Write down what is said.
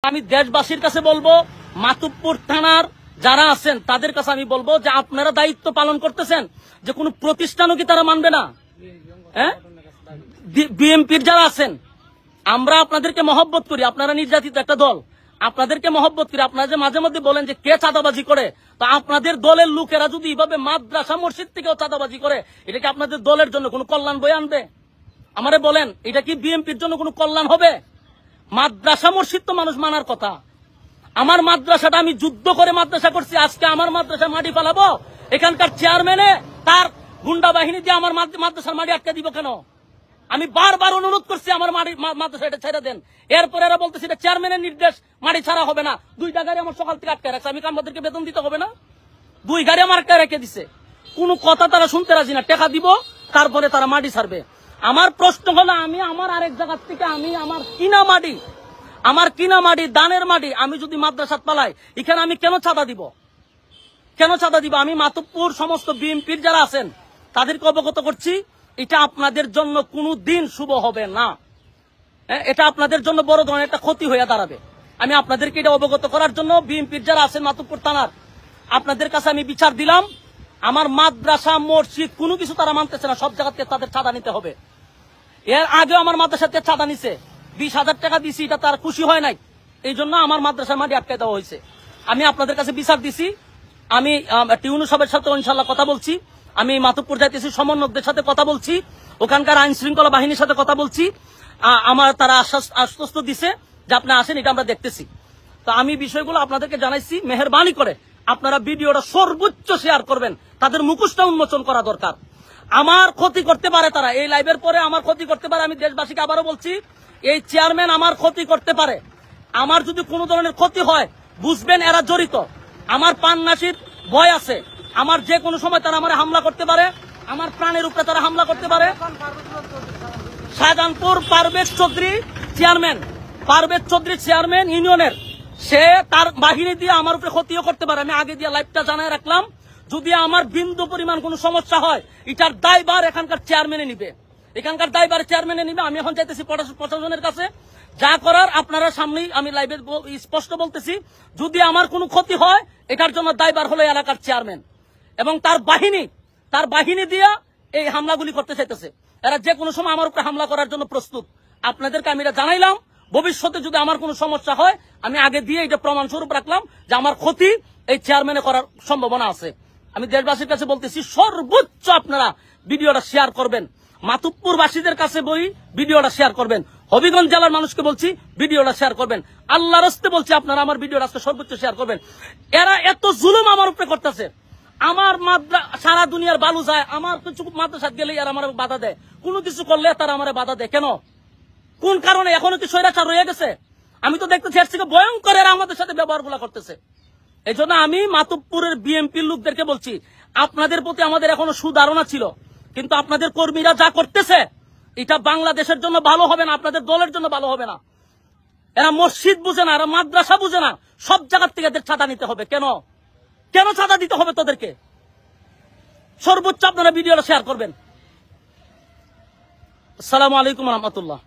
আমি দেশবাসীর কাছে বলবো, মাতুব্বর থানার যারা আছেন তাদের কাছে আমি বলবো যে আপনারা দায়িত্ব পালন করতেছেন, যে কোনো প্রতিষ্ঠানও কি তারা মানবে না? বিএনপির যারা আছেন, আমরা আপনাদেরকে মহব্বত করি, আপনারা নির্যাতিত একটা দল, আপনাদেরকে মহব্বত করি। আপনারা যে মাঝে মধ্যে বলেন যে কে চাঁদাবাজি করে, তো আপনাদের দলের লোকেরা যদি এইভাবে মাদ্রাসা মসজিদ থেকেও চাঁদাবাজি করে, এটা কি আপনাদের দলের জন্য কোনো কল্যাণ বয়ে আনবে? আমারে বলেন, এটা কি বিএনপির জন্য কোনো কল্যাণ হবে? মাদ্রাসা মসজিদ তো মানুষ মানার কথা। আমার মাদ্রাসাটা আমি যুদ্ধ করে মাদ্রাসা করছি, আজকে আমার মাদ্রাসা মাটি ফেলাবো? এখানকার চেয়ারম্যানে তার গুন্ডা বাহিনী দিয়ে আমার মাদ্রাসার মাটি আটকে দিব কেন? আমি বারবার অনুরোধ করছি আমার মাদ্রাসা এটা ছেড়ে দেন। এরপরে এরা বলতেছে এটা চেয়ারম্যানের নির্দেশ, মাটি ছাড়া হবে না। 2টা গাড়ি আমার সকাল থেকে আটকে রাখছে, আমি আমাদেরকে বেতন দিতে হবে না? 2 গাড়ি আমার আটকে রেখে দিছে, কোনো কথা তারা শুনতে রাজি না। টাকা দিব, তারপরে তারা মাটি ছাড়বে। আমার প্রশ্ন হলো, আমি আমার আরেক জায়গার থেকে আমি আমার কিনা মাটি দানের মাটি আমি যদি মাদ্রাসাত পালাই, এখানে আমি কেন চাঁদা দিব? আমি মাতুব্বর সমস্ত বিএনপির যারা আছেন তাদেরকে অবগত করছি, এটা আপনাদের জন্য কোনো দিন শুভ হবে না। এটা আপনাদের জন্য বড় ধরনের একটা ক্ষতি হয়ে দাঁড়াবে। আমি আপনাদেরকে এটা অবগত করার জন্য বিএনপির যারা আছেন মাতুব্বর থানার, আপনাদের কাছে আমি বিচার দিলাম। আমার মাদ্রাসা মসজিদ কোনো কিছু তারা মানতেছে না, সব জায়গাতে তাদের চাঁদা নিতে হবে। এর আগেও আমার মাদ্রাসাতে চাঁদা নিছে, 20,000 টাকা দিছি, এটা তার খুশি হয় নাই, এই জন্য আমার মাদ্রাসার মাটি আটকে দেওয়া হয়েছে। আমি আপনাদের কাছে বিচার দিছি। আমি টিউনু সাহেবের সাথে ইনশাল্লাহ কথা বলছি, আমি মাতুব্বর যাইতেছি, সমন্বয়কদের সাথে কথা বলছি, ওখানকার আইন শৃঙ্খলা বাহিনীর সাথে কথা বলছি। আমার তারা আশ্বস্ত দিছে যে আপনি আসেন, এটা আমরা দেখতেছি। তো আমি বিষয়গুলো আপনাদেরকে জানাইছি। মেহেরবানি করে আপনারা ভিডিওটা সর্বোচ্চ শেয়ার করবেন, তাদের মুখোশটা উন্মোচন করা দরকার। আমার ক্ষতি করতে পারে তারা, এই লাইভের পরে আমার ক্ষতি করতে পারে। আমি দেশবাসীকে আবারও বলছি, এই চেয়ারম্যান আমার ক্ষতি করতে পারে। আমার যদি কোনো ধরনের ক্ষতি হয়, বুঝবেন এরা জড়িত। আমার পান্নাসির ভয় আছে, আমার যে কোনো সময় তারা আমার হামলা করতে পারে, আমার প্রাণের উপরে তারা হামলা করতে পারে। শাহজাহানপুর পারভেজ চৌধুরী চেয়ারম্যান ইউনিয়নের, সে তার বাহিনী দিয়ে আমার উপরে ক্ষতিও করতে পারে। আমি আগে দিয়ে লাইভটা জানাই রাখলাম, যদি আমার বিন্দু পরিমাণ কোনো সমস্যা হয়, এটার দায়ভার এখানকার চেয়ারম্যানে নিবে, আমি এখন চাইতেছি প্রশাসনের কাছে, যা করার আপনারা সামনেই আমি লাইভে স্পষ্ট বলতেছি, যদি আমার কোনো ক্ষতি হয়, এটার জন্য দায়ভার হলো এলাকার চেয়ারম্যান এবং তার বাহিনী দিয়ে এই হামলাগুলি করতে চাইতেছে। এরা যে কোনো সময় আমার উপরে হামলা করার জন্য প্রস্তুত। আপনাদেরকে আমি এটা জানাইলাম, ভবিষ্যতে যদি আমার কোনো সমস্যা হয়, আমি আগে দিয়ে এটা প্রমাণ স্বরূপ রাখলাম যে আমার ক্ষতি এই চেয়ারম্যানে করার সম্ভাবনা আছে। আমি দেশবাসীর কাছে বলতেছি, সর্বোচ্চ আপনারা ভিডিওটা শেয়ার করবেন। মাতুব্বরবাসীদের কাছে ভিডিওটা শেয়ার করবেন। হবিগঞ্জ জেলার মানুষকে বলছি, ভিডিওটা শেয়ার করবেন। আল্লাহর রাস্তে বলছি, আপনারা আমার ভিডিওটা আজকে সর্বোচ্চ শেয়ার করবেন। এরা এত জুলুম আমার উপরে করতেছে। আমার সারা দুনিয়ার বালু যায়, আমার কিছু মাদ্রাসা গেলে আর আমার বাধা দেয়, কোনো কিছু করলে তারা আমার বাধা দেয় কেন? কোন কারণে? এখনো কি স্বৈরাচার রয়ে গেছে? আমি তো দেখতেছি এর থেকে ভয়ঙ্কর এরা আমাদের সাথে ব্যবহারগুলো করতেছে। এই জন্য আমি মাতুব্বরের বিএনপির লোকদেরকে বলছি, আপনাদের প্রতি আমাদের এখনো সুধারণা ছিল, কিন্তু আপনাদের কর্মীরা যা করতেছে, এটা বাংলাদেশের জন্য ভালো হবে না, আপনাদের দলের জন্য ভালো হবে না। এরা মসজিদ বুঝে না, এরা মাদ্রাসা বুঝে না, সব জায়গার থেকে এদের চাঁদা নিতে হবে কেন? চাঁদা দিতে হবে তোদেরকে? সর্বোচ্চ আপনারা ভিডিওটা শেয়ার করবেন। আসসালামু আলাইকুম রহমতুল্লাহ।